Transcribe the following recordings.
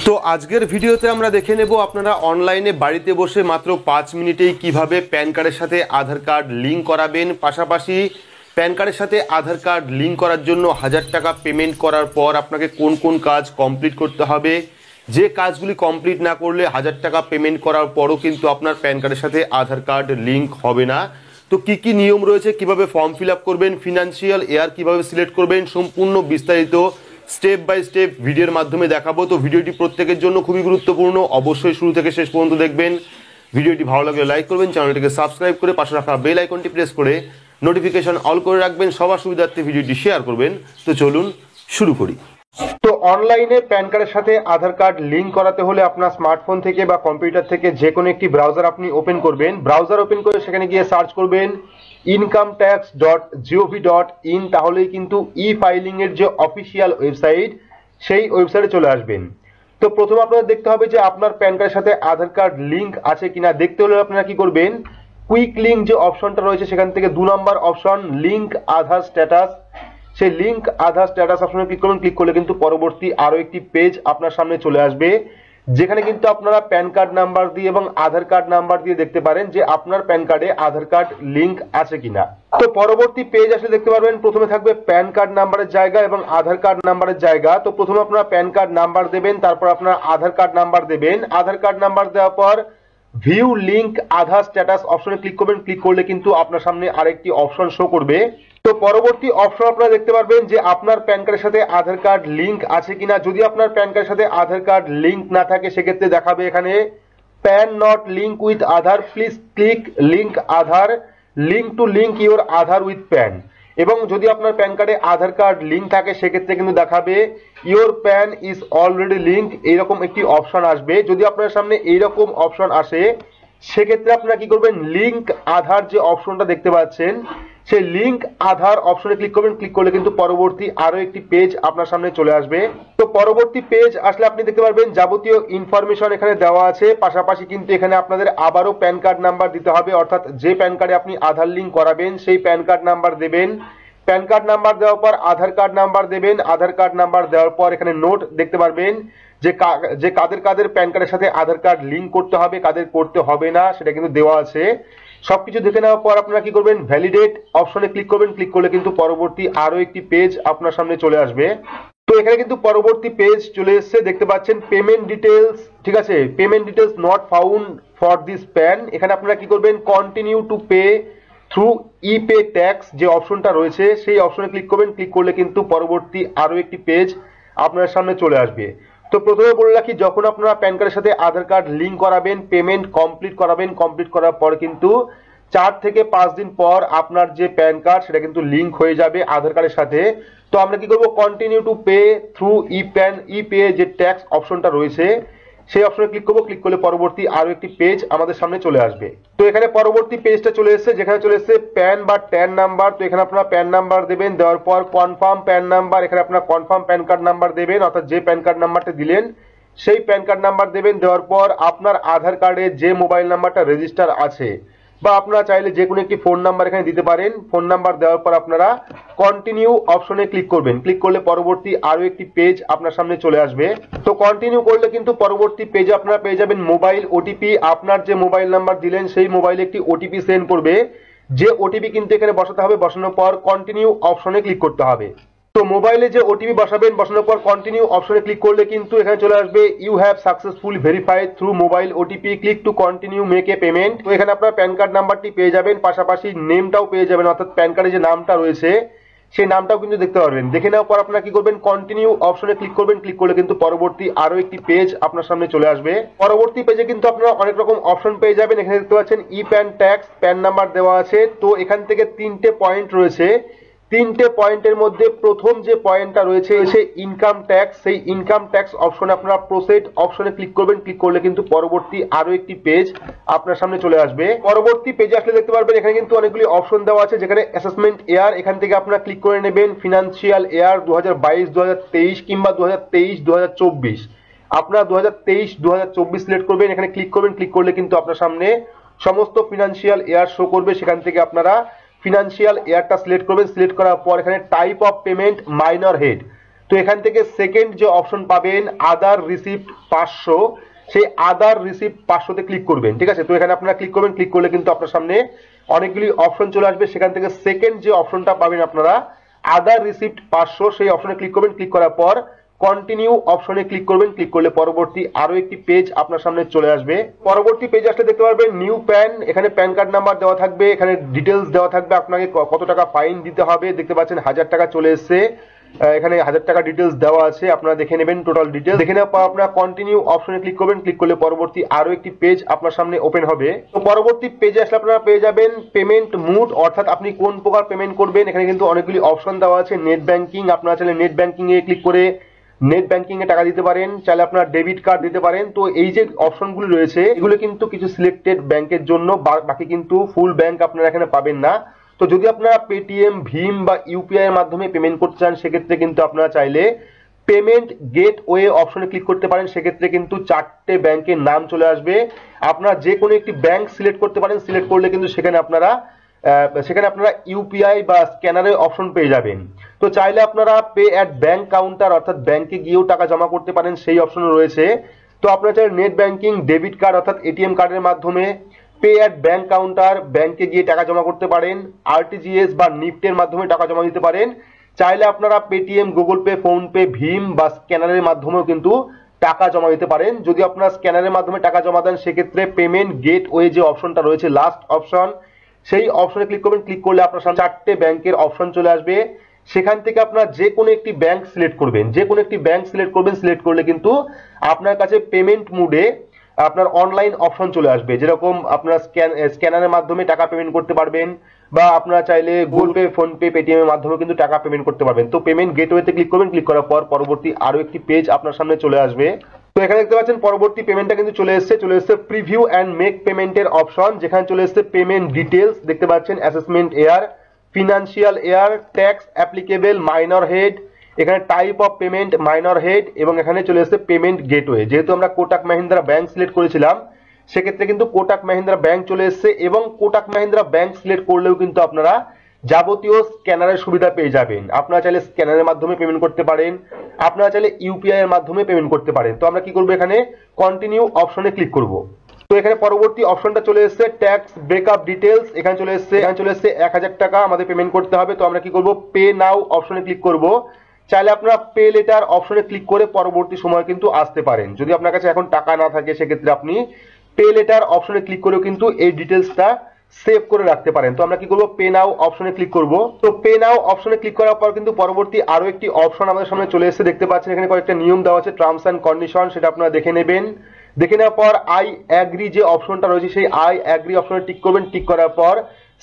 তো আজকের ভিডিওতে আমরা দেখে নেব আপনারা অনলাইনে বাড়িতে বসে মাত্র 5 মিনিটেই কিভাবে প্যান কার্ডের সাথে আধার কার্ড লিঙ্ক করাবেন। পাশাপাশি প্যান কার্ডের সাথে আধার কার্ড লিঙ্ক করার জন্য 1000 টাকা পেমেন্ট করার পর আপনাকে কোন কোন কাজ কমপ্লিট করতে হবে, যে কাজগুলি কমপ্লিট না করলে 1000 টাকা পেমেন্ট করার পরও কিন্তু আপনার প্যান কার্ডের সাথে আধার কার্ড লিঙ্ক হবে না। তো কি কি নিয়ম রয়েছে, কিভাবে ফর্ম ফিল আপ করবেন, ফিনান্সিয়াল ইয়ার কিভাবে সিলেক্ট করবেন, সম্পূর্ণ বিস্তারিত স্টেপ বাই স্টেপ ভিডিওর মাধ্যমে দেখাবো। তো ভিডিওটি প্রত্যেকের জন্য খুবই গুরুত্বপূর্ণ, অবশ্যই শুরু থেকে শেষ পর্যন্ত দেখবেন। ভিডিওটি ভালো লাগলে লাইক করবেন, চ্যানেলটিকে সাবস্ক্রাইব করে পাশে রাখা বেল আইকনটি প্রেস করে নোটিফিকেশন অল করে রাখবেন, সবার সুবিধার্থে ভিডিওটি শেয়ার করবেন। তো চলুন শুরু করি। তো অনলাইনে প্যান কার্ডের সাথে আধার কার্ড লিঙ্ক করাতে হলে আপনার স্মার্টফোন থেকে বা কম্পিউটার থেকে যে কোনো একটি ব্রাউজার আপনি ওপেন করবেন। ব্রাউজার ওপেন করে সেখানে গিয়ে সার্চ করবেন incometax.gov.in, তাহলেই কিন্তু ই ফাইলিং এর যে অফিসিয়াল ওয়েবসাইট সেই ওয়েবসাইটে চলে আসবেন। তো প্রথমে আপনাদের দেখতে হবে যে আপনার প্যান কার্ডের সাথে আধার কার্ড লিঙ্ক আছে কিনা। দেখতে হলে আপনারা কি করবেন, কুইক লিঙ্ক যে অপশনটা রয়েছে সেখান থেকে 2 নম্বর অপশন লিঙ্ক আধার স্ট্যাটাস, সেই লিঙ্ক আধার স্ট্যাটাস অপশনে ক্লিক করবেন। ক্লিক করলে কিন্তু পরবর্তী আরো একটি পেজ আপনার সামনে চলে আসবে, যেখানে কিন্তু আপনারা প্যান কার্ড নাম্বার দিয়ে এবং আধার কার্ড নাম্বার দিয়ে দেখতে পারেন যে আপনার প্যান কার্ডে আধার কার্ড লিঙ্ক আছে কিনা। তো পরবর্তী পেজ আসলে দেখতে পারবেন প্রথমে থাকবে প্যান কার্ড নাম্বারের জায়গা এবং আধার কার্ড নাম্বারের জায়গা। তো প্রথমে আপনারা প্যান কার্ড নাম্বার দেবেন, তারপর আপনারা আধার কার্ড নাম্বার দেবেন। আধার কার্ড নাম্বার দেওয়ার পর ভিউ লিঙ্ক আধার স্ট্যাটাস অপশনে ক্লিক করবেন। ক্লিক করলে কিন্তু আপনার সামনে আরেকটি অপশন শো করবে। তো পরবর্তী অপশন আপনারা দেখতে পারবেন যে আপনার প্যান কার্ডের সাথে আধার কার্ড লিঙ্ক আছে কিনা। যদি আপনার প্যান কার্ডের সাথে আধার কার্ড লিঙ্ক না থাকে সেক্ষেত্রে দেখাবে এখানে pan not link with Aadhaar, please click link Aadhaar, link to link your Aadhaar with pan. এবং যদি আপনার প্যান কার্ডে আধার কার্ড লিঙ্ক থাকে সেক্ষেত্রে কিন্তু দেখাবে your pen is already link, এইরকম একটি অপশন আসবে। যদি আপনার সামনে এইরকম অপশন আসে সেক্ষেত্রে আপনারা কি করবেন, লিঙ্ক আধার যে অপশনটা দেখতে পাচ্ছেন সেই লিঙ্ক আধার অপশনে ক্লিক করবেন। ক্লিক করলে কিন্তু পরবর্তী আরো একটি পেজ আপনার সামনে চলে আসবে। তো পরবর্তী পেজ আসলে আপনি দেখতে পারবেন যাবতীয় ইনফরমেশন এখানে দেওয়া আছে। পাশাপাশি কিন্তু এখানে আপনাদের আবারও প্যান কার্ড নাম্বার দিতে হবে, অর্থাৎ যে প্যান কার্ডে আপনি আধার লিঙ্ক করাবেন সেই প্যান কার্ড নাম্বার দেবেন। প্যান কার্ড নাম্বার দেওয়ার পর আধার কার্ড নাম্বার দেবেন। আধার কার্ড নাম্বার দেওয়ার পর এখানে নোট দেখতে পারবেন যে কাদের কাদের প্যান কার্ডের সাথে আধার কার্ড লিঙ্ক করতে হবে, কাদের করতে হবে না সেটা কিন্তু দেওয়া আছে। সবকিছু দেখে নেওয়ার পর আপনারা কি করবেন, ভ্যালিডেট অপশনে ক্লিক করবেন। ক্লিক করলে কিন্তু পরবর্তী আরো একটি পেজ আপনার সামনে চলে আসবে। তো এখানে কিন্তু পরবর্তী পেজ চলে এসেছে, দেখতে পাচ্ছেন পেমেন্ট ডিটেলস, ঠিক আছে, payment details not found for this pan. এখানে আপনারা কি করবেন, continue to pay through E pay tax যে অপশনটা রয়েছে সেই অপশনে ক্লিক করবেন। ক্লিক করলে কিন্তু পরবর্তী আরো একটি পেজ আপনার সামনে চলে আসবে। তো প্রথমে বলে রাখি, যখন আপনারা প্যান কার্ডের সাথে আধার কার্ড লিঙ্ক করাবেন, পেমেন্ট কমপ্লিট করাবেন, কমপ্লিট করার পর কিন্তু 4 থেকে 5 দিন পর আপনার যে প্যান কার্ড সেটা কিন্তু লিঙ্ক হয়ে যাবে আধার কার্ডের সাথে। তো আমরা কি করব, continue to pay through E pay যে ট্যাক্স অপশনটা রয়েছে সেই অপশনে ক্লিক করব। ক্লিক করলে পরবর্তী আরো একটি পেজ আমাদের সামনে চলে আসবে। তো এখানে পরবর্তী পেজটা চলে এসেছে, যেখানে চলে এসেছে প্যান বা ট্যান নাম্বার। তো এখানে আপনারা প্যান নাম্বার দেবেন, দেওয়ার পর কনফার্ম প্যান নাম্বার, এখানে আপনারা কনফার্ম প্যান কার্ড নাম্বার দেবেন, অর্থাৎ যে প্যান কার্ড নাম্বারটা দিলেন সেই প্যান কার্ড নাম্বার দেবেন। দেওয়ার পর আপনার আধার কার্ডে যে মোবাইল নাম্বারটা রেজিস্টার আছে বা আপনারা চাইলে যে কোনো একটি ফোন নাম্বার এখানে দিতে পারেন। ফোন নাম্বার দেওয়ার পর আপনারা কন্টিনিউ অপশনে ক্লিক করবেন। ক্লিক করলে পরবর্তী আরো একটি পেজ আপনার সামনে চলে আসবে। তো কন্টিনিউ করলে কিন্তু পরবর্তী পেজে আপনারা পেয়ে যাবেন মোবাইল ওটিপি। আপনার যে মোবাইল নাম্বার দিলেন সেই মোবাইলে একটি ওটিপি সেন্ড করবে, যে ওটিপি কিন্তু এখানে বসাতে হবে। বসানোর পর কন্টিনিউ অপশনে ক্লিক করতে হবে। তো মোবাইলে যে ওটিপি বসাবেন, বসানোর পর কন্টিনিউ অপশনে ক্লিক করলে কিন্তু এখানে চলে আসবে you have successfully verified through mobile OTP, click to continue make a payment. তো এখানে আপনার প্যান কার্ড নাম্বারটি পেয়ে যাবেন, পাশাপাশি নেমটাও পেয়ে যাবেন, অর্থাৎ প্যান কার্ডে যে নামটা রয়েছে সেই নামটাও কিন্তু দেখতে পারবেন। দেখে নেওয়ার পর আপনারা কি করবেন, কন্টিনিউ অপশনে ক্লিক করবেন। ক্লিক করলে কিন্তু পরবর্তী আরো একটি পেজ আপনার সামনে চলে আসবে। পরবর্তী পেজে কিন্তু আপনারা অনেক রকম অপশন পেয়ে যাবেন। এখানে দেখতে পাচ্ছেন ই প্যান ট্যাক্স, প্যান নাম্বার দেওয়া আছে। তো এখান থেকে 3টে পয়েন্ট রয়েছে। 3টে পয়েন্টের মধ্যে প্রথম যে পয়েন্টটা রয়েছে সে ইনকাম ট্যাক্স। সেই ইনকাম ট্যাক্স অপশনে আপনারা প্রসিড অপশনে ক্লিক করবেন। ক্লিক করলে কিন্তু পরবর্তী আরো একটি পেজ আপনার সামনে চলে আসবে। পরবর্তী পেজে আসলে দেখতে পারবেন এখানে কিন্তু অনেকগুলি অপশন দেওয়া আছে, যেখানে অ্যাসেসমেন্ট ইয়ার, এখান থেকে আপনারা ক্লিক করে নেবেন ফিনান্সিয়াল ইয়ার 2022-2023 কিংবা 2023-2024। আপনারা 2023-2024 সিলেক্ট করবেন, এখানে ক্লিক করবেন। ক্লিক করলে কিন্তু আপনার সামনে সমস্ত ফিনান্সিয়াল ইয়ার শো করবে। সেখান থেকে আপনারা ফিনান্সিয়াল ইয়ারটা সিলেক্ট করবেন। সিলেক্ট করার পর এখানে type of payment minor head, তো এখান থেকে সেকেন্ড যে অপশন পাবেন আদার রিসিপ্ট 500, সেই আদার রিসিপ্ট 500 তে ক্লিক করবেন। ঠিক আছে, তো এখানে আপনারা ক্লিক করবেন। ক্লিক করলে কিন্তু আপনার সামনে অনেকগুলি অপশন চলে আসবে। সেখান থেকে সেকেন্ড যে অপশনটা পাবেন আপনারা আদার রিসিপ্ট 500, সেই অপশনে ক্লিক করবেন। ক্লিক করার পর কন্টিনিউ অপশনে ক্লিক করবেন। ক্লিক করলে পরবর্তী আরো একটি পেজ আপনার সামনে চলে আসবে। পরবর্তী পেজে আসলে দেখতে পারবেন নিউ প্যান, এখানে প্যান কার্ড নাম্বার দেওয়া থাকবে, এখানে ডিটেলস দেওয়া থাকবে, আপনাকে কত টাকা ফাইন দিতে হবে। দেখতে পাচ্ছেন 1000 টাকা চলে এসেছে, এখানে 1000 টাকা ডিটেলস দেওয়া আছে, আপনারা দেখে নেবেন টোটাল ডিটেলস। দেখে নেওয়ার পর আপনারা কন্টিনিউ অপশনে ক্লিক করবেন। ক্লিক করলে পরবর্তী আরো একটি পেজ আপনার সামনে ওপেন হবে। তো পরবর্তী পেজে আসলে আপনারা পেয়ে যাবেন পেমেন্ট মুড, অর্থাৎ আপনি কোন প্রকার পেমেন্ট করবেন। এখানে কিন্তু অনেকগুলি অপশন দেওয়া আছে। নেট ব্যাংকিং, আপনারা চাইলে নেট ব্যাংকিং এ ক্লিক করে নেট ব্যাংকিং এ টাকা দিতে পারেন, চাইলে আপনারা ডেবিট কার্ড দিতে পারেন। তো এই যে অপশনগুলো রয়েছে এগুলো কিন্তু কিছু সিলেক্টেড ব্যাংকের জন্য, বাকি কিন্তু ফুল ব্যাংক আপনারা এখানে পাবেন না। তো যদি আপনারা পেটিএম, ভীম বা ইউপিআই এর মাধ্যমে পেমেন্ট করতে চান সেক্ষেত্রে কিন্তু আপনারা চাইলে পেমেন্ট গেটওয়ে অপশনে ক্লিক করতে পারেন। সেক্ষেত্রে কিন্তু 4টে ব্যাংকের নাম চলে আসবে, আপনারা যে কোনো একটি ব্যাংক সিলেক্ট করতে পারেন। সিলেক্ট করলে কিন্তু সেখানে আপনারা ইউপিআই বা স্ক্যানারের অপশন পেয়ে যাবেন। তো চাইলে আপনারা পে অ্যাট ব্যাংক কাউন্টার, অর্থাৎ ব্যাংকে গিয়েও টাকা জমা করতে পারেন, সেই অপশনও রয়েছে। তো আপনারা চাইলে নেট ব্যাংকিং, ডেবিট কার্ড অর্থাৎ এটিএম কার্ডের মাধ্যমে পে অ্যাট ব্যাংক কাউন্টার, ব্যাংকে গিয়ে টাকা জমা করতে পারেন। আরটিজিএস বা নিফটের মাধ্যমে টাকা জমা দিতে পারেন। চাইলে আপনারা Paytm, Google Pay, PhonePe, ভীম বা স্ক্যানারের মাধ্যমেও কিন্তু টাকা জমা দিতে পারেন। যদি আপনারা স্ক্যানারের মাধ্যমে টাকা জমা দেন সেক্ষেত্রে পেমেন্ট গেটওয়ে যে অপশনটা রয়েছে লাস্ট অপশন, সেই অপশনে ক্লিক করবেন। ক্লিক করলে আপনার সামনে 4টে ব্যাংকের অপশন চলে আসবে। সেখান থেকে আপনারা যে কোনো একটি ব্যাংক সিলেক্ট করবেন, যে কোনো একটি ব্যাংক সিলেক্ট করবেন। সিলেক্ট করলে কিন্তু আপনার কাছে পেমেন্ট মুডে আপনার অনলাইন অপশন চলে আসবে, যেরকম আপনারা স্ক্যানারের মাধ্যমে টাকা পেমেন্ট করতে পারবেন, বা আপনারা চাইলে Google Pay, phone pay, Paytm এর মাধ্যমে কিন্তু টাকা পেমেন্ট করতে পারবেন। তো পেমেন্ট গেটওয়েতে ক্লিক করবেন। ক্লিক করার পর পরবর্তী আরো একটি পেজ আপনার সামনে চলে আসবে। তো এখানে দেখতে পাচ্ছেন পরবর্তী পেমেন্টটা কিন্তু চলে এসেছে প্রিভিউ এন্ড মেক পেমেন্টের অপশন, যেখানে চলে এসেছে পেমেন্ট ডিটেলস। দেখতে পাচ্ছেন assessment year, financial year, tax applicable, minor head, এখানে type of payment minor head, এবং এখানে চলে এসেছে পেমেন্ট গেটওয়ে। যেহেতু আমরা কোটাক মাহিন্দ্রা ব্যাংক সিলেক্ট করেছিলাম সেক্ষেত্রে কিন্তু কোটাক মাহিন্দ্রা ব্যাংক চলে এসেছে, এবং কোটাক মাহিন্দ্রা ব্যাংক সিলেক্ট করলেও কিন্তু আপনারা যাবতীয় স্ক্যানারের সুবিধা পেয়ে যাবেন। আপনারা চাইলে স্ক্যানারের মাধ্যমে পেমেন্ট করতে পারেন, আপনারা চাইলে ইউপিআই এর মাধ্যমে পেমেন্ট করতে পারেন। তো আমরা কি করব, এখানে কন্টিনিউ অপশনে ক্লিক করব। তো এখানে পরবর্তী অপশনটা চলে এসেছে ট্যাক্স ব্রেকআপ ডিটেলস, এখানে চলে এসেছে 1000 টাকা আমাদের পেমেন্ট করতে হবে। তো আমরা কি করব, পে নাও অপশনে ক্লিক করব। চাইলে আপনারা পে লেটার অপশনে ক্লিক করে পরবর্তী সময় কিন্তু আসতে পারেন। যদি আপনার কাছে এখন টাকা না থাকে সেক্ষেত্রে আপনি পে লেটার অপশনে ক্লিক করেও কিন্তু এই ডিটেলসটা সেভ করে রাখতে পারেন। তো আমরা কি করব, পে নাও অপশনে ক্লিক করব। তো পে নাও অপশনে ক্লিক করার পর কিন্তু পরবর্তী আরো একটি অপশন আমাদের সামনে চলে এসেছে। দেখতে পাচ্ছেন এখানে কয়েকটা নিয়ম দেওয়া আছে, টার্মস এন্ড কন্ডিশন, সেটা আপনারা দেখে নেবেন। দেখে নেওয়ার পর আই অ্যাগ্রি যে অপশনটা রয়েছে সেই আই অ্যাগ্রি অপশনে টিক করবেন। টিক করার পর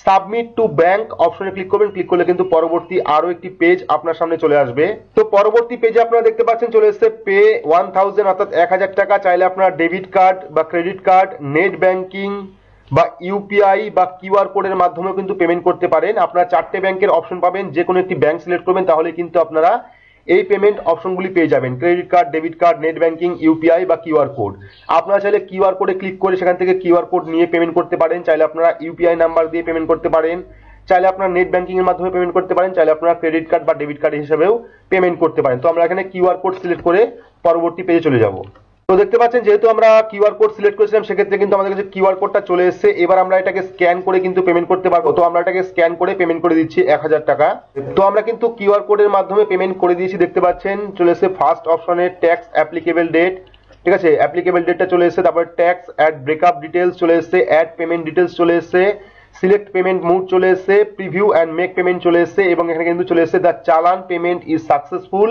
সাবমিট টু ব্যাংক অপশনে ক্লিক করবেন। ক্লিক করলে কিন্তু পরবর্তী আরো একটি পেজ আপনার সামনে চলে আসবে। তো পরবর্তী পেজে আপনারা দেখতে পাচ্ছেন চলে এসেছে পে 1000, অর্থাৎ 1000 টাকা। চাইলে আপনারা ডেবিট কার্ড বা ক্রেডিট কার্ড, নেট ব্যাংকিং বা ইউপিআই বা কিউআর কোডের মাধ্যমেও কিন্তু পেমেন্ট করতে পারেন। আপনারা 4টে ব্যাংকের অপশন পাবেন, যে কোনো একটি ব্যাংক সিলেক্ট করবেন, তাহলে কিন্তু আপনারা এই পেমেন্ট অপশনগুলি পেয়ে যাবেন, credit card, debit card, net banking, UPI বা কিউআর কোড। আপনারা চাইলে কিউআর কোডে ক্লিক করে সেখান থেকে কিউআর কোড নিয়ে পেমেন্ট করতে পারেন, চাইলে আপনারা ইউপিআই নাম্বার দিয়ে পেমেন্ট করতে পারেন, চাইলে আপনারা নেট ব্যাংকিং এর মাধ্যমে পেমেন্ট করতে পারেন, চাইলে আপনারা ক্রেডিট কার্ড বা ডেবিট কার্ড হিসেবেও পেমেন্ট করতে পারেন। তো আমরা এখানে কিউআর কোড সিলেক্ট করে পরবর্তী পেজে চলে যাব। তো দেখতে পাচ্ছেন যেহেতু আমরা কিউআর কোড সিলেক্ট করেছিলাম সেক্ষেত্রে কিন্তু আমাদের কাছে কিউআর কোডটা চলে এসেছে। এবার আমরা এটাকে স্ক্যান করে কিন্তু পেমেন্ট করতে পারবো। তো আমরা এটাকে স্ক্যান করে পেমেন্ট করে দিচ্ছি 1000 টাকা। তো আমরা কিন্তু কিউআর কোডের মাধ্যমে পেমেন্ট করে দিয়েছি। দেখতে পাচ্ছেন চলে এসেছে ফার্স্ট অপশনে ট্যাক্স অ্যাপ্লিকেবল ডেট, ঠিক আছে, অ্যাপ্লিকেবল ডেটটা চলে এসেছে। তারপর ট্যাক্স অ্যাড ব্রেকআপ ডিটেলস চলে এসেছে, অ্যাড পেমেন্ট ডিটেলস চলে এসেছে, সিলেক্ট পেমেন্ট মুড চলে এসেছে, প্রিভিউ এন্ড মেক পেমেন্ট চলে এসেছে, এবং এখানে কিন্তু চলে এসেছে দ্য চালান পেমেন্ট ইজ সাকসেসফুল।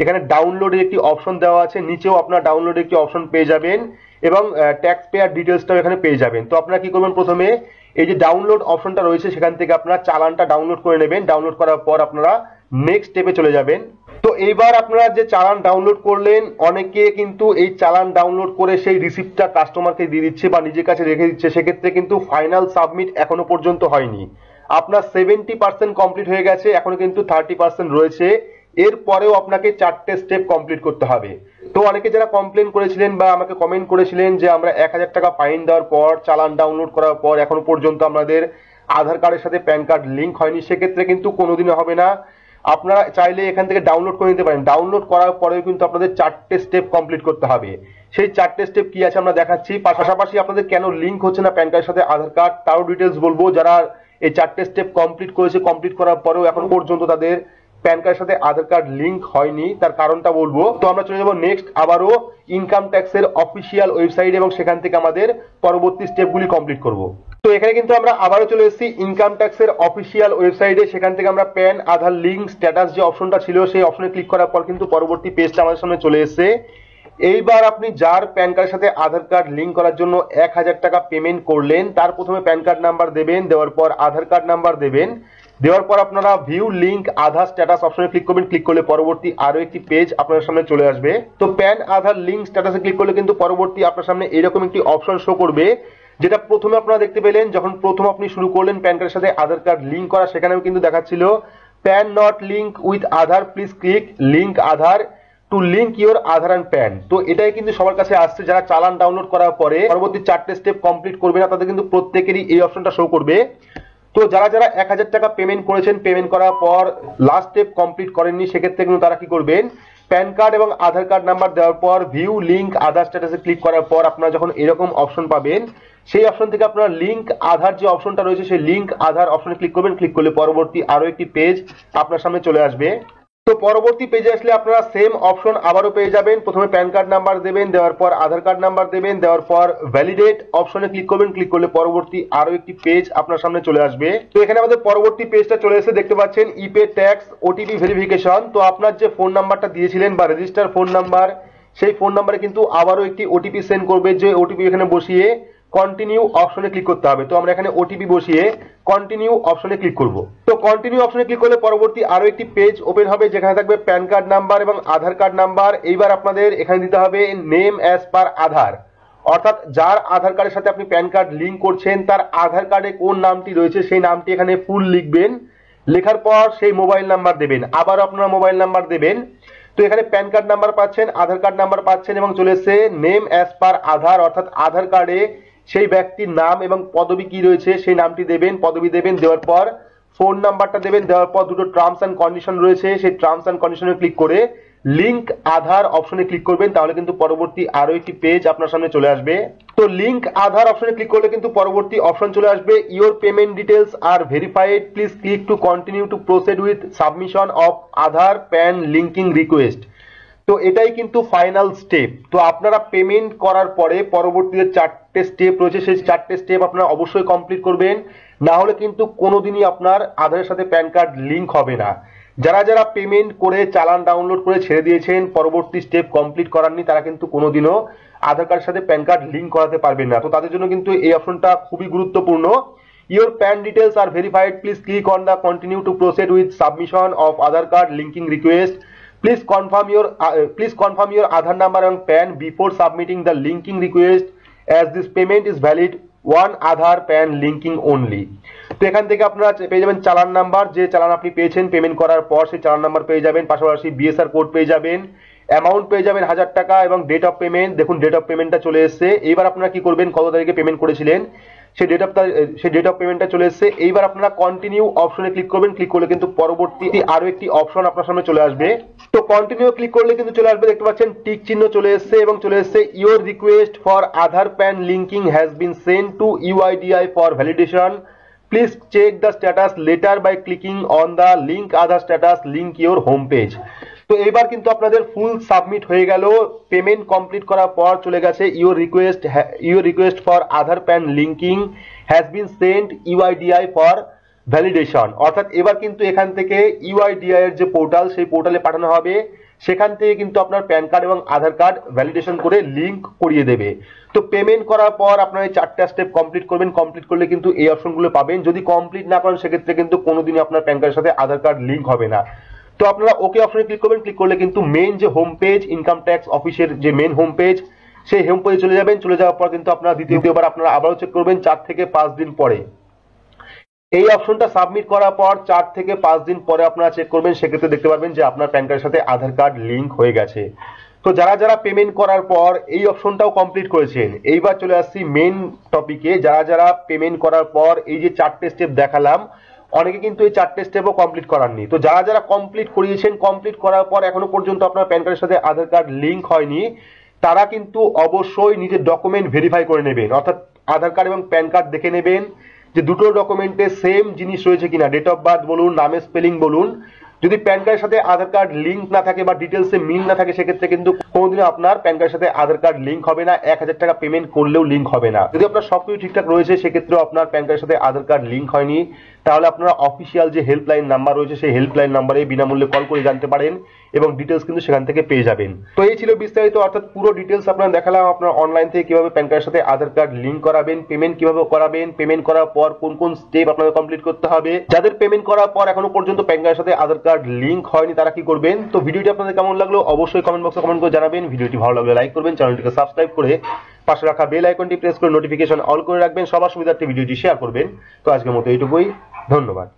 এখানে ডাউনলোডের একটি অপশন দেওয়া আছে, নিচেও আপনারা ডাউনলোডের একটি অপশন পেয়ে যাবেন, এবং ট্যাক্স পেয়ার ডিটেলসটাও এখানে পেয়ে যাবেন। তো আপনারা কি করবেন, প্রথমে এই যে ডাউনলোড অপশনটা রয়েছে সেখান থেকে আপনারা চালানটা ডাউনলোড করে নেবেন। ডাউনলোড করার পর আপনারা নেক্সট স্টেপে চলে যাবেন। তো এইবার আপনারা যে চালান ডাউনলোড করলেন, অনেকে কিন্তু এই চালান ডাউনলোড করে সেই রিসিপ্টটা কাস্টমারকে দিয়ে দিচ্ছে বা নিজের কাছে রেখে দিচ্ছে, সেক্ষেত্রে কিন্তু ফাইনাল সাবমিট এখনো পর্যন্ত হয়নি। আপনার 70% কমপ্লিট হয়ে গেছে, এখনো কিন্তু 30% রয়েছে। এরপরেও আপনাকে 4টে স্টেপ কমপ্লিট করতে হবে। তো অনেকে যারা কমপ্লেন করেছিলেন বা আমাকে কমেন্ট করেছিলেন যে আমরা 1000 টাকা ফাইন দেওয়ার পর, চালান ডাউনলোড করার পর এখনো পর্যন্ত আমাদের আধার কার্ডের সাথে প্যান কার্ড লিংক হয়নি, সেক্ষেত্রে কিন্তু কোনোদিনও হবে না। আপনারা চাইলে এখান থেকে ডাউনলোড করে নিতে পারেন। ডাউনলোড করার পরেও কিন্তু আপনাদের 4টে স্টেপ কমপ্লিট করতে হবে। সেই 4টে স্টেপ কি আছে আমরা দেখাচ্ছি, পাশাপাশি আপনাদের কেন লিঙ্ক হচ্ছে না প্যান কার্ডের সাথে আধার কার্ড তারও ডিটেলস বলবো। যারা এই 4টে স্টেপ কমপ্লিট করেছে, কমপ্লিট করার পরেও এখন পর্যন্ত তাদের প্যান কার্ডের সাথে আধার কার্ড লিঙ্ক হয়নি, তার কারণটা বলবো। তো আমরা চলে যাবো নেক্সট আবারও ইনকাম ট্যাক্সের অফিসিয়াল ওয়েবসাইট এবং সেখান থেকে আমাদের পরবর্তী স্টেপগুলি কমপ্লিট করব। তো এখানে কিন্তু আমরা আবারও চলে এসেছি ইনকাম ট্যাক্সের অফিসিয়াল ওয়েবসাইটে। সেখান থেকে আমরা প্যান আধার লিঙ্ক স্ট্যাটাস যে অপশনটা ছিল সেই অপশনে ক্লিক করার পর কিন্তু পরবর্তী পেজটা আমাদের সামনে চলে এসেছে। এইবার আপনি যার প্যান কার্ডের সাথে আধার কার্ড লিঙ্ক করার জন্য 1000 টাকা পেমেন্ট করলেন, তার প্রথমে প্যান কার্ড নাম্বার দেবেন, দেওয়ার পর আধার কার্ড নাম্বার দেবেন, দেওয়ার পর আপনারা ভিউ লিঙ্ক আধার স্ট্যাটাস অপশনে ক্লিক করবেন। ক্লিক করলে পরবর্তী আরো একটি পেজ আপনার সামনে চলে আসবে। তো প্যান আধার লিঙ্ক স্ট্যাটাসে ক্লিক করলে কিন্তু পরবর্তী আপনার সামনে এরকম একটি অপশন শো করবে, যেটা প্রথমে আপনারা দেখতে পেলেন যখন প্রথম আপনি শুরু করলেন প্যান কার্ডের সাথে আধার কার্ড লিঙ্ক করা, সেখানেও কিন্তু দেখাচ্ছিল pan not link with Aadhaar, please click link Aadhaar two link your Aadhaar and pan. তো এটাই কিন্তু সবার কাছে আসছে। যারা চালান ডাউনলোড করার পরে পরবর্তী 4টে স্টেপ কমপ্লিট করবে না, তাদের কিন্তু প্রত্যেকেরই এই অপশনটা শো করবে। তো যারা যারা 1000 টাকা পেমেন্ট করেছেন, পেমেন্ট করার পর লাস্ট স্টেপ কমপ্লিট করেননি, সেক্ষেত্রে কিন্তু তারা কি করবেন, প্যান কার্ড এবং আধার কার্ড নাম্বার দেওয়ার পর ভিউ লিঙ্ক আধার স্ট্যাটাসে ক্লিক করার পর আপনারা যখন এরকম অপশন পাবেন, সেই অপশন থেকে আপনারা লিঙ্ক আধার যে অপশনটা রয়েছে সেই লিঙ্ক আধার অপশনে ক্লিক করবেন। ক্লিক করলে পরবর্তী আরো একটি পেজ আপনার সামনে চলে আসবে। তো পরবর্তী পেজে আসলে আপনারা সেম অপশন আবারও পেয়ে যাবেন। প্রথমে প্যান কার্ড নাম্বার দেবেন, দেওয়ার পর আধার কার্ড নাম্বার দেবেন, দেওয়ার পর ভ্যালিডেট অপশনে ক্লিক করবেন। ক্লিক করলে পরবর্তী আরো একটি পেজ আপনার সামনে চলে আসবে। তো এখানে আমাদের পরবর্তী পেজটা চলে এসে দেখতে পাচ্ছেন ইপে ট্যাক্স ওটিপি ভেরিফিকেশন। তো আপনার যে ফোন নাম্বারটা দিয়েছিলেন বা রেজিস্টার ফোন নাম্বার, সেই ফোন নাম্বারে কিন্তু আবারও একটি ওটিপি সেন্ড করবে, যে ওটিপি এখানে বসিয়ে কন্টিনিউ অপশনে ক্লিক করতে হবে। তো আমরা এখানে ওটিপি বসিয়ে কন্টিনিউ অপশনে ক্লিক করব। তো কন্টিনিউ অপশনে ক্লিক করলে পরবর্তী আরো একটি পেজ ওপেন হবে, যেখানে থাকবে প্যান কার্ড নাম্বার এবং আধার কার্ড নাম্বার। এইবার আপনাদের এখানে দিতে হবে নেম অ্যাজ পার আধার, অর্থাৎ যার আধার কার্ডের সাথে আপনি প্যান কার্ড লিঙ্ক করছেন তার আধার কার্ডে কোন নামটি রয়েছে সেই নামটি এখানে ফুল লিখবেন। লেখার পর সেই মোবাইল নাম্বার দেবেন, আবার আপনারা মোবাইল নাম্বার দেবেন। তো এখানে প্যান কার্ড নাম্বার পাচ্ছেন, আধার কার্ড নাম্বার পাচ্ছেন এবং চলে এসেছে নেম অ্যাজ পার আধার, অর্থাৎ আধার কার্ডে সেই ব্যক্তির নাম এবং পদবি কি রয়েছে সেই নামটি দেবেন, পদবি দেবেন। দেওয়ার পর ফোন নাম্বারটা দেবেন, দেওয়ার পর দুটো টার্মস অ্যান্ড কন্ডিশন রয়েছে, সেই টার্মস অ্যান্ড কন্ডিশনে ক্লিক করে লিঙ্ক আধার অপশনে ক্লিক করবেন। তাহলে কিন্তু পরবর্তী আরো একটি পেজ আপনার সামনে চলে আসবে। তো লিঙ্ক আধার অপশনে ক্লিক করলে কিন্তু পরবর্তী অপশন চলে আসবে your payment details are verified, please click to continue to proceed with submission of Aadhaar PAN linking request. তো এটাই কিন্তু ফাইনাল স্টেপ। তো আপনারা পেমেন্ট করার পরে পরবর্তীতে 4টে স্টেপ রয়েছে, সেই 4টে স্টেপ আপনারা অবশ্যই কমপ্লিট করবেন, না হলে কিন্তু কোনোদিনই আপনার আধারের সাথে প্যান কার্ড লিঙ্ক হবে না। যারা যারা পেমেন্ট করে চালান ডাউনলোড করে ছেড়ে দিয়েছেন, পরবর্তী স্টেপ কমপ্লিট করাননি, তারা কিন্তু কোনোদিনও আধার কার্ডের সাথে প্যান কার্ড লিঙ্ক করাতে পারবেন না। তো তাদের জন্য কিন্তু এই অপশনটা খুবই গুরুত্বপূর্ণ। Your PAN details are verified, please click on the continue to proceed with submission of Aadhaar card linking request, please confirm your Aadhaar number and PAN before submitting the linking request, as this payment is valid one Aadhaar PAN linking only। তো এখান থেকে আপনারা পেয়ে যাবেন চালান number, যে চালান আপনি পেয়েছেন পেমেন্ট করার পর সেই চালান নাম্বার পেয়ে যাবেন, পাশাপাশি বিএসআর কোড পেয়ে যাবেন, অ্যামাউন্ট পেয়ে যাবেন 1000 টাকা এবং ডেট অফ পেমেন্ট। দেখুন ডেট অফ পেমেন্টটা চলে এসেছে। এইবার আপনারা কি করবেন, কত তারিখে পেমেন্ট করেছিলেন সেই ডেট অফ পেমেন্টটা চলে এসেছে। এইবার আপনারা কন্টিনিউ অপশনে ক্লিক করবেন। ক্লিক করলে কিন্তু পরবর্তী আরো একটি অপশন আপনার সামনে চলে আসবে। তো কন্টিনিউ ক্লিক করলে কিন্তু চলে আসবে, দেখতে পাচ্ছেন টিক চিহ্ন চলে এসেছে এবং চলে এসেছে your request for Aadhaar PAN linking has been send to UIDAI for validation, please check the status later by clicking on the link Aadhaar status link your home page. তো এবার কিন্তু আপনাদের ফুল সাবমিট হয়ে গেল। পেমেন্ট কমপ্লিট করার পর চলে গেছে your request for Aadhaar PAN linking has been sent UIDAI for validation, অর্থাৎ এবার কিন্তু এখান থেকে ইউআইডিআই এর যে পোর্টাল সেই পোর্টালে পাঠানো হবে, সেখান থেকে কিন্তু আপনার প্যান কার্ড এবং আধার কার্ড ভ্যালিডেশন করে লিঙ্ক করিয়ে দেবে। তো পেমেন্ট করার পর আপনার এই 4টা স্টেপ কমপ্লিট করবেন, কমপ্লিট করলে কিন্তু এই অপশনগুলো পাবেন। যদি কমপ্লিট না করেন সেক্ষেত্রে কিন্তু কোনোদিনই আপনার প্যান কার্ডের সাথে আধার কার্ড লিঙ্ক হবে না। তো আপনারা ওকে অপশনে ক্লিক করবেন। ক্লিক করলে কিন্তু মেইন যে হোম পেজ, ইনকাম ট্যাক্স অফিসের যে মেইন হোম পেজ, সেই হোম পেজে চলে যাবেন। চলে যাওয়ার পর কিন্তু আপনারা দ্বিতীয়বার আপনারা আবারও চেক করবেন 4 থেকে 5 দিন পরে। এই অপশনটা সাবমিট করার পর 4 থেকে 5 দিন পরে আপনারা চেক করবেন, সেক্ষেত্রে দেখতে পারবেন যে আপনার প্যান কার্ডের সাথে আধার কার্ড লিঙ্ক হয়ে গেছে। তো যারা যারা পেমেন্ট করার পর এই অপশনটাও কমপ্লিট করেছেন, এইবার চলে আসছি মেইন টপিকে। যারা যারা পেমেন্ট করার পর এই যে 4টে স্টেপ দেখালাম অনেকে কিন্তু এই 4টে স্টেপও কমপ্লিট করাননি। তো যারা যারা কমপ্লিট করিয়েছেন, কমপ্লিট করার পর এখনো পর্যন্ত আপনার প্যান কার্ডের সাথে আধার কার্ড লিংক হয়নি, তারা কিন্তু অবশ্যই নিজের ডকুমেন্ট ভেরিফাই করে নেবেন। অর্থাৎ আধার কার্ড এবং প্যান কার্ড দেখে নেবেন যে দুটো ডকুমেন্টে সেম জিনিস রয়েছে কিনা, ডেট অফ বার্থ বলুন, নামের স্পেলিং বলুন। যদি প্যান কার্ডের সাথে আধার কার্ড লিংক না থাকে বা ডিটেলসে মিল না থাকে, সেক্ষেত্রে কিন্তু কোনোদিনও আপনার প্যান কার্ডের সাথে আধার কার্ড লিংক হবে না, 1000 টাকা পেমেন্ট করলেও লিংক হবে না। যদি আপনার সবকিছু ঠিকঠাক রয়েছে, সেক্ষেত্রেও আপনার প্যান কার্ডের সাথে আধার কার্ড লিংক হয়নি, তাহলে আপনারা অফিসিয়াল যে হেল্পলাইন নাম্বার রয়েছে সেই হেল্পলাইন নাম্বারে বিনামূল্যে কল করে জানতে পারেন এবং ডিটেলস কিন্তু সেখান থেকে পেয়ে যাবেন। তো এই ছিল বিস্তারিত, অর্থাৎ পুরো ডিটেলস আপনারা দেখালাম আপনার অনলাইন থেকে কিভাবে প্যান কার্ডের সাথে আধার কার্ড লিংক করাবেন, পেমেন্ট কিভাবে করাবেন, পেমেন্ট করার পর কোন কোন স্টেপ আপনাদের কমপ্লিট করতে হবে। যাদের পেমেন্ট করার পর এখনো পর্যন্ত প্যান কার্ডের সাথে আধার কার্ড লিংক হয়নি, তারা কি করবেন। তো ভিডিওটি আপনাদের কেমন লাগলো অবশ্যই কমেন্ট বক্সে কমেন্ট করে জানাবেন। ভিডিওটি ভালো লাগলে লাইক করবেন, চ্যানেলটিকে সাবস্ক্রাইব করে পাশে রাখা বেল আইকনটি প্রেস করে নোটিফিকেশন অল করে রাখবেন, সবার সুবিধার্থে ভিডিওটি শেয়ার করবেন। তো আজকের মতো এইটুকুই, ধন্যবাদ।